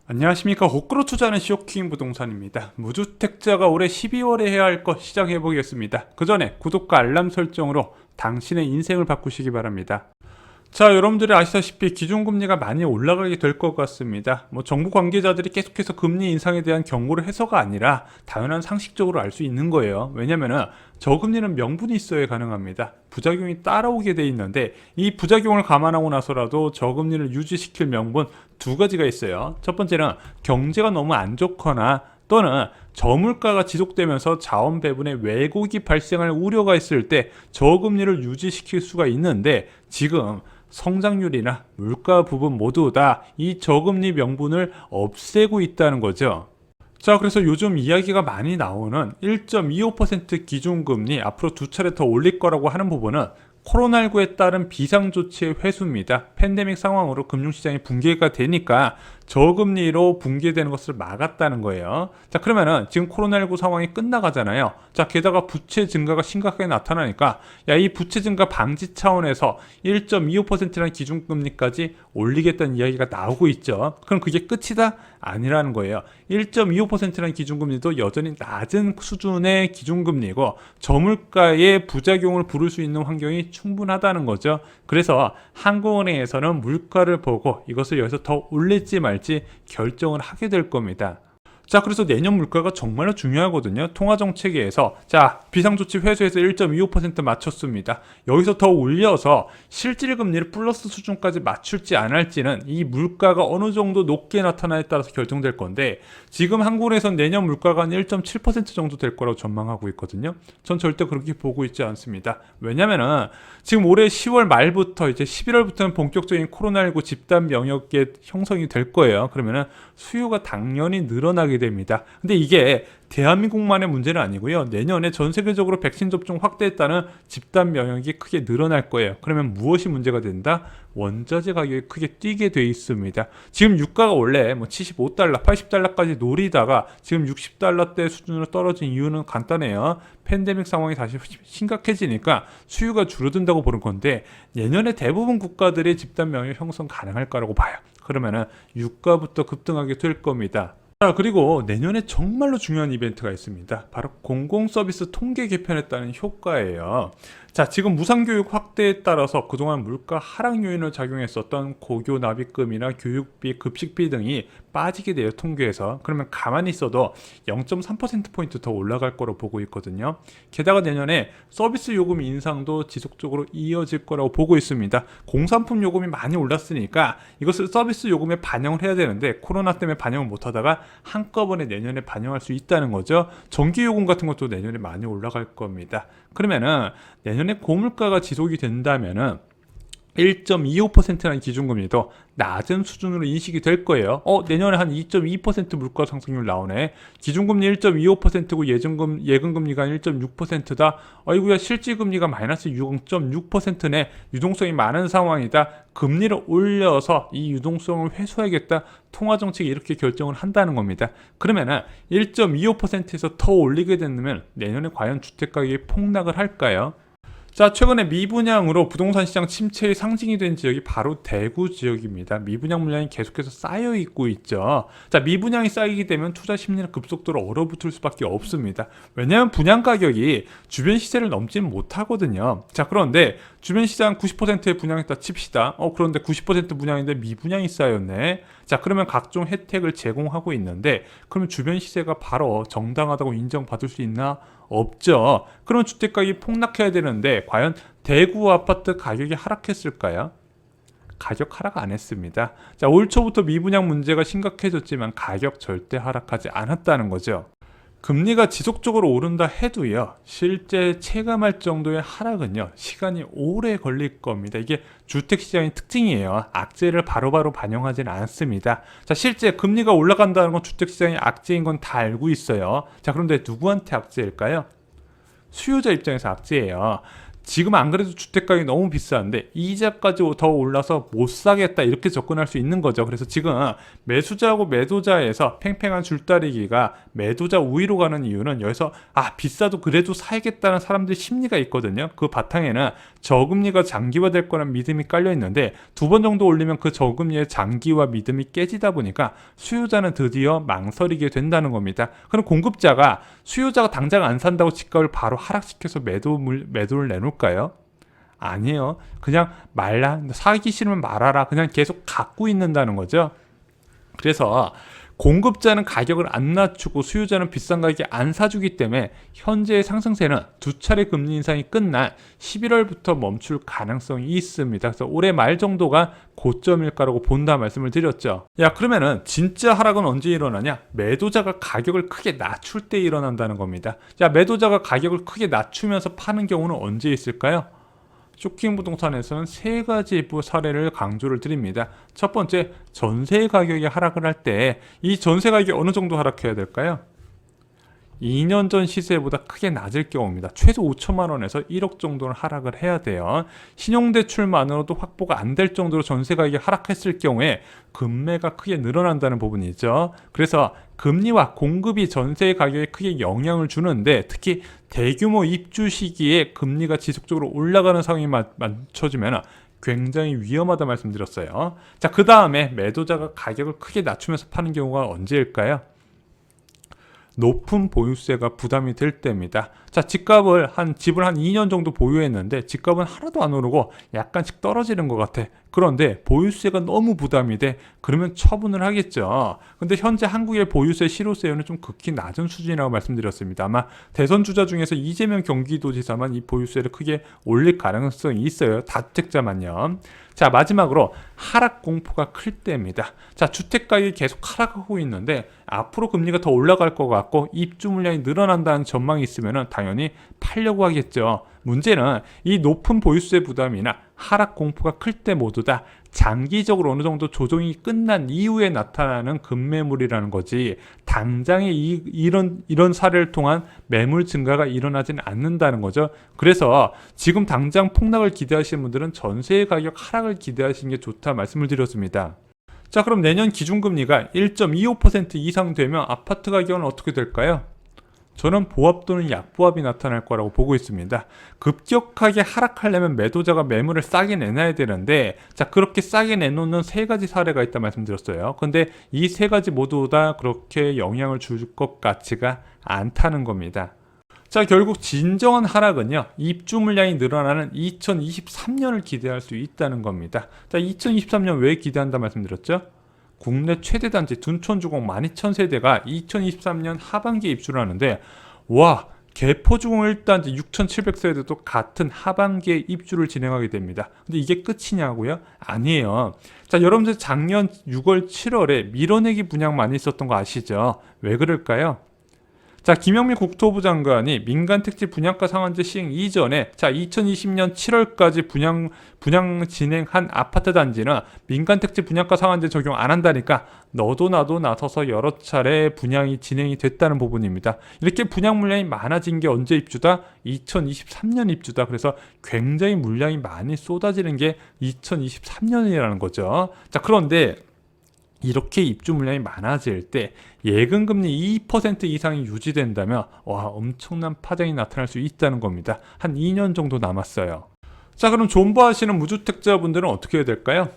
안녕하십니까. 호크로 투자하는 시오킹 부동산입니다. 무주택자가 올해 12월에 해야 할 것 시작해 보겠습니다. 그 전에 구독과 알람 설정으로 당신의 인생을 바꾸시기 바랍니다. 자, 여러분들이 아시다시피 기준금리가 많이 올라가게 될 것 같습니다. 정부 관계자들이 계속해서 금리 인상에 대한 경고를 해서가 아니라 당연한 상식적으로 알 수 있는 거예요. 왜냐면은 저금리는 명분이 있어야 가능합니다. 부작용이 따라오게 돼 있는데 이 부작용을 감안하고 나서라도 저금리를 유지시킬 명분 두 가지가 있어요. 첫 번째는 경제가 너무 안 좋거나 또는 저물가가 지속되면서 자원 배분에 왜곡이 발생할 우려가 있을 때 저금리를 유지시킬 수가 있는데 지금 성장률이나 물가 부분 모두 다 이 저금리 명분을 없애고 있다는 거죠. 자, 그래서 요즘 이야기가 많이 나오는 1.25% 기준금리 앞으로 두 차례 더 올릴 거라고 하는 부분은 코로나19에 따른 비상조치의 회수입니다. 팬데믹 상황으로 금융시장이 붕괴가 되니까 저금리로 붕괴되는 것을 막았다는 거예요. 자, 그러면은 지금 코로나19 상황이 끝나가잖아요. 자, 게다가 부채 증가가 심각하게 나타나니까 이 부채 증가 방지 차원에서 1.25%라는 기준금리까지 올리겠다는 이야기가 나오고 있죠. 그럼 그게 끝이다? 아니라는 거예요. 1.25%라는 기준금리도 여전히 낮은 수준의 기준금리고 저물가의 부작용을 부를 수 있는 환경이 충분하다는 거죠. 그래서 한국은행에서는 물가를 보고 이것을 여기서 더 올릴지 말지 결정을 하게 될 겁니다. 자, 그래서 내년 물가가 정말로 중요하거든요. 통화정책에서 자, 비상조치 회수해서 1.25% 맞췄습니다. 여기서 더 올려서 실질금리를 플러스 수준까지 맞출지 안 할지는 이 물가가 어느 정도 높게 나타나에 따라서 결정될 건데 지금 한국에선 내년 물가가 한 1.7% 정도 될 거라고 전망하고 있거든요. 전 절대 그렇게 보고 있지 않습니다. 왜냐면은 지금 올해 10월 말부터 이제 11월부터는 본격적인 코로나19 집단 면역이 형성이 될 거예요. 그러면은 수요가 당연히 늘어나게 됩니다. 근데 이게 대한민국만의 문제는 아니고요. 내년에 전 세계적으로 백신 접종 확대에 따른 집단 면역이 크게 늘어날 거예요. 그러면 무엇이 문제가 된다? 원자재 가격이 크게 뛰게 돼 있습니다. 지금 유가가 원래 75달러, 80달러까지 노리다가 지금 60달러대 수준으로 떨어진 이유는 간단해요. 팬데믹 상황이 다시 심각해지니까 수요가 줄어든다고 보는 건데 내년에 대부분 국가들의 집단 면역 형성 가능할 거라고 봐요. 그러면은 유가부터 급등하게 될 겁니다. 자, 그리고 내년에 정말로 중요한 이벤트가 있습니다. 바로 공공서비스 통계 개편에 따른 효과예요. 자, 지금 무상교육 확대에 따라서 그동안 물가 하락 요인을 작용했었던 고교 납입금이나 교육비, 급식비 등이 빠지게 돼요, 통계에서. 그러면 가만히 있어도 0.3%포인트 더 올라갈 거로 보고 있거든요. 게다가 내년에 서비스 요금 인상도 지속적으로 이어질 거라고 보고 있습니다. 공산품 요금이 많이 올랐으니까 이것을 서비스 요금에 반영을 해야 되는데 코로나 때문에 반영을 못하다가 한꺼번에 내년에 반영할 수 있다는 거죠. 전기요금 같은 것도 내년에 많이 올라갈 겁니다. 그러면은 내년에 고물가가 지속이 된다면은 1.25%라는 기준금리도 낮은 수준으로 인식이 될 거예요. 내년에 한 2.2% 물가 상승률 나오네. 기준금리 1.25%고 예금금리가 1.6%다. 어이구야, 실질금리가 마이너스 0.6%네. 유동성이 많은 상황이다. 금리를 올려서 이 유동성을 회수하겠다. 통화정책이 이렇게 결정을 한다는 겁니다. 그러면은 1.25%에서 더 올리게 된다면 내년에 과연 주택가격이 폭락을 할까요? 자, 최근에 미분양으로 부동산 시장 침체의 상징이 된 지역이 바로 대구 지역입니다. 미분양 물량이 계속해서 쌓여 있고 있죠. 자, 미분양이 쌓이게 되면 투자 심리는 급속도로 얼어붙을 수밖에 없습니다. 왜냐하면 분양 가격이 주변 시세를 넘지는 못하거든요. 자, 그런데 주변 시장 90%의 분양했다 칩시다. 그런데 90% 분양인데 미분양이 쌓였네. 자, 그러면 각종 혜택을 제공하고 있는데 그러면 주변 시세가 바로 정당하다고 인정받을 수 있나? 없죠. 그럼 주택가격이 폭락해야 되는데 과연 대구 아파트 가격이 하락했을까요? 가격 하락 안 했습니다. 자, 올 초부터 미분양 문제가 심각해졌지만 가격 절대 하락하지 않았다는 거죠. 금리가 지속적으로 오른다 해도요, 실제 체감할 정도의 하락은요, 시간이 오래 걸릴 겁니다. 이게 주택시장의 특징이에요. 악재를 바로바로 반영하지는 않습니다. 자, 실제 금리가 올라간다는 건 주택시장의 악재인 건 다 알고 있어요. 자, 그런데 누구한테 악재일까요? 수요자 입장에서 악재예요. 지금 안 그래도 주택가격이 너무 비싼데 이자까지 더 올라서 못 사겠다 이렇게 접근할 수 있는 거죠. 그래서 지금 매수자하고 매도자에서 팽팽한 줄다리기가 매도자 우위로 가는 이유는 여기서 비싸도 그래도 사야겠다는 사람들의 심리가 있거든요. 그 바탕에는 저금리가 장기화될 거란 믿음이 깔려 있는데 두 번 정도 올리면 그 저금리의 장기화 믿음이 깨지다 보니까 수요자는 드디어 망설이게 된다는 겁니다. 그럼 공급자가 수요자가 당장 안 산다고 집값을 바로 하락시켜서 매도를 내놓을까요? 아니에요. 그냥 사기 싫으면 말아라. 그냥 계속 갖고 있는다는 거죠. 그래서 공급자는 가격을 안 낮추고 수요자는 비싼 가격에 안 사주기 때문에 현재의 상승세는 두 차례 금리 인상이 끝난 11월부터 멈출 가능성이 있습니다. 그래서 올해 말 정도가 고점일 거라고 본다 말씀을 드렸죠. 야, 그러면은 진짜 하락은 언제 일어나냐? 매도자가 가격을 크게 낮출 때 일어난다는 겁니다. 자, 매도자가 가격을 크게 낮추면서 파는 경우는 언제 있을까요? 쇼킹 부동산에서는 세 가지 사례를 강조를 드립니다. 첫 번째, 전세 가격이 하락을 할 때 이 전세 가격이 어느 정도 하락해야 될까요? 2년 전 시세보다 크게 낮을 경우입니다. 최소 5천만 원에서 1억 정도는 하락을 해야 돼요. 신용대출만으로도 확보가 안 될 정도로 전세 가격이 하락했을 경우에 금매가 크게 늘어난다는 부분이죠. 그래서 금리와 공급이 전세 가격에 크게 영향을 주는데 특히 대규모 입주 시기에 금리가 지속적으로 올라가는 상황이 맞춰지면 굉장히 위험하다 말씀드렸어요. 자, 그 다음에 매도자가 가격을 크게 낮추면서 파는 경우가 언제일까요? 높은 보유세가 부담이 될 때입니다. 자, 집을 한 2년 정도 보유했는데 집값은 하나도 안 오르고 약간씩 떨어지는 것 같아. 그런데 보유세가 너무 부담이 돼. 그러면 처분을 하겠죠. 근데 현재 한국의 보유세 실효세율은 좀 극히 낮은 수준이라고 말씀드렸습니다. 아마 대선 주자 중에서 이재명 경기도지사만 이 보유세를 크게 올릴 가능성이 있어요. 다주택자만요. 자, 마지막으로 하락 공포가 클 때입니다. 자, 주택 가격이 계속 하락하고 있는데 앞으로 금리가 더 올라갈 것 같고 입주 물량이 늘어난다는 전망이 있으면 당연히 팔려고 하겠죠. 문제는 이 높은 보유세 부담이나 하락 공포가 클 때 모두 다 장기적으로 어느 정도 조정이 끝난 이후에 나타나는 급매물이라는 거지 당장에 이런 사례를 통한 매물 증가가 일어나지는 않는다는 거죠. 그래서 지금 당장 폭락을 기대하시는 분들은 전세 가격 하락을 기대하시는 게 좋다 말씀을 드렸습니다. 자, 그럼 내년 기준금리가 1.25% 이상 되면 아파트 가격은 어떻게 될까요? 저는 보합 또는 약보합이 나타날 거라고 보고 있습니다. 급격하게 하락하려면 매도자가 매물을 싸게 내놔야 되는데 자, 그렇게 싸게 내놓는 세 가지 사례가 있다 말씀드렸어요. 근데 이 세 가지 모두 다 그렇게 영향을 줄 것 같지가 않다는 겁니다. 자, 결국 진정한 하락은요, 입주 물량이 늘어나는 2023년을 기대할 수 있다는 겁니다. 자, 2023년 왜 기대한다 말씀드렸죠? 국내 최대 단지 둔촌주공 12,000세대가 2023년 하반기에 입주를 하는데 와, 개포주공 1단지 6,700세대도 같은 하반기에 입주를 진행하게 됩니다. 근데 이게 끝이냐고요? 아니에요. 자, 여러분들 작년 6월, 7월에 밀어내기 분양 많이 있었던 거 아시죠? 왜 그럴까요? 자, 김영민 국토부 장관이 민간택지 분양가 상한제 시행 이전에 2020년 7월까지 분양 진행한 아파트 단지는 민간택지 분양가 상한제 적용 안 한다니까 너도 나도 나서서 여러 차례 분양이 진행이 됐다는 부분입니다. 이렇게 분양 물량이 많아진 게 언제 입주다? 2023년 입주다. 그래서 굉장히 물량이 많이 쏟아지는 게 2023년이라는 거죠. 자, 그런데 이렇게 입주 물량이 많아질 때 예금금리 2% 이상이 유지된다면 엄청난 파장이 나타날 수 있다는 겁니다. 한 2년 정도 남았어요. 자, 그럼 존버하시는 무주택자분들은 어떻게 해야 될까요?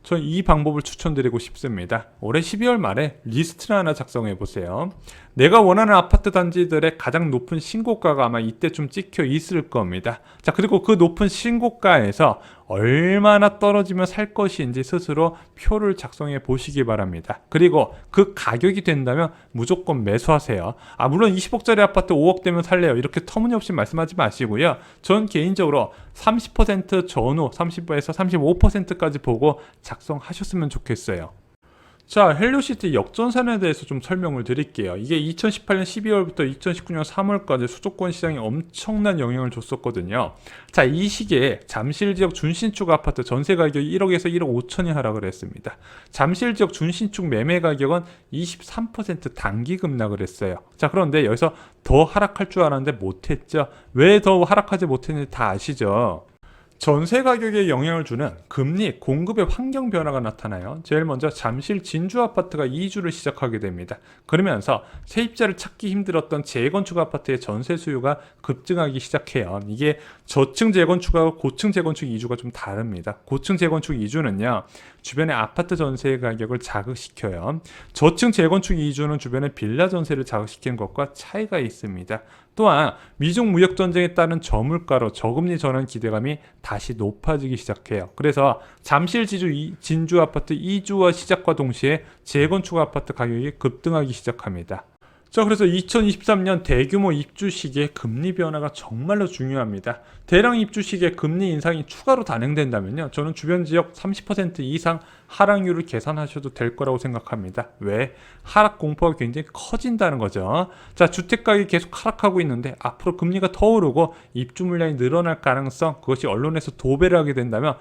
저는 이 방법을 추천드리고 싶습니다. 올해 12월 말에 리스트를 하나 작성해 보세요. 내가 원하는 아파트 단지들의 가장 높은 신고가가 아마 이때쯤 찍혀 있을 겁니다. 자, 그리고 그 높은 신고가에서 얼마나 떨어지면 살 것인지 스스로 표를 작성해 보시기 바랍니다. 그리고 그 가격이 된다면 무조건 매수하세요. 물론 20억짜리 아파트 5억 되면 살래요. 이렇게 터무니없이 말씀하지 마시고요. 전 개인적으로 30% 전후 30에서 35%까지 보고 작성하셨으면 좋겠어요. 자, 헬로시티 역전산에 대해서 좀 설명을 드릴게요. 이게 2018년 12월부터 2019년 3월까지 수도권 시장에 엄청난 영향을 줬었거든요. 자, 이 시기에 잠실 지역 준신축 아파트 전세 가격이 1억에서 1억 5천이 하락을 했습니다. 잠실 지역 준신축 매매 가격은 23% 단기 급락을 했어요. 자, 그런데 여기서 더 하락할 줄 알았는데 못했죠. 왜 더 하락하지 못했는지 다 아시죠? 전세 가격에 영향을 주는 금리, 공급의 환경 변화가 나타나요. 제일 먼저 잠실 진주 아파트가 이주를 시작하게 됩니다. 그러면서 세입자를 찾기 힘들었던 재건축 아파트의 전세 수요가 급증하기 시작해요. 이게 저층 재건축하고 고층 재건축 이주가 좀 다릅니다. 고층 재건축 이주는요, 주변의 아파트 전세 가격을 자극시켜요. 저층 재건축 이주는 주변의 빌라 전세를 자극시키는 것과 차이가 있습니다. 또한 미중 무역 전쟁에 따른 저물가로 저금리 전환 기대감이 다시 높아지기 시작해요. 그래서 잠실 진주 아파트 이주와 시작과 동시에 재건축 아파트 가격이 급등하기 시작합니다. 자, 그래서 2023년 대규모 입주 시기에 금리 변화가 정말로 중요합니다. 대량 입주 시기에 금리 인상이 추가로 단행된다면요, 저는 주변 지역 30% 이상 하락률을 계산하셔도 될 거라고 생각합니다. 왜? 하락 공포가 굉장히 커진다는 거죠. 자, 주택 가격이 계속 하락하고 있는데 앞으로 금리가 더 오르고 입주 물량이 늘어날 가능성, 그것이 언론에서 도배를 하게 된다면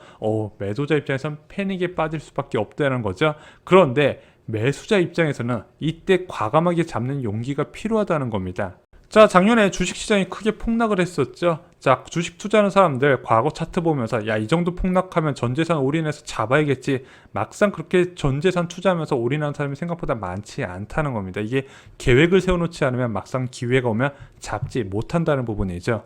매도자 입장에서는 패닉에 빠질 수밖에 없다는 거죠. 그런데 매수자 입장에서는 이때 과감하게 잡는 용기가 필요하다는 겁니다. 자, 작년에 주식시장이 크게 폭락을 했었죠. 자, 주식 투자하는 사람들 과거 차트 보면서 야, 이 정도 폭락하면 전재산 올인해서 잡아야겠지. 막상 그렇게 전재산 투자하면서 올인하는 사람이 생각보다 많지 않다는 겁니다. 이게 계획을 세워놓지 않으면 막상 기회가 오면 잡지 못한다는 부분이죠.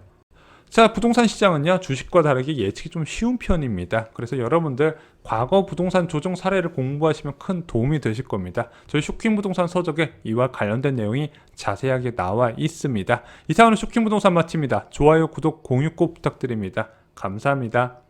자, 부동산 시장은요, 주식과 다르게 예측이 좀 쉬운 편입니다. 그래서 여러분들 과거 부동산 조정 사례를 공부하시면 큰 도움이 되실 겁니다. 저희 쇼킹부동산 서적에 이와 관련된 내용이 자세하게 나와 있습니다. 이상으로 쇼킹부동산 마칩니다. 좋아요, 구독, 공유 꼭 부탁드립니다. 감사합니다.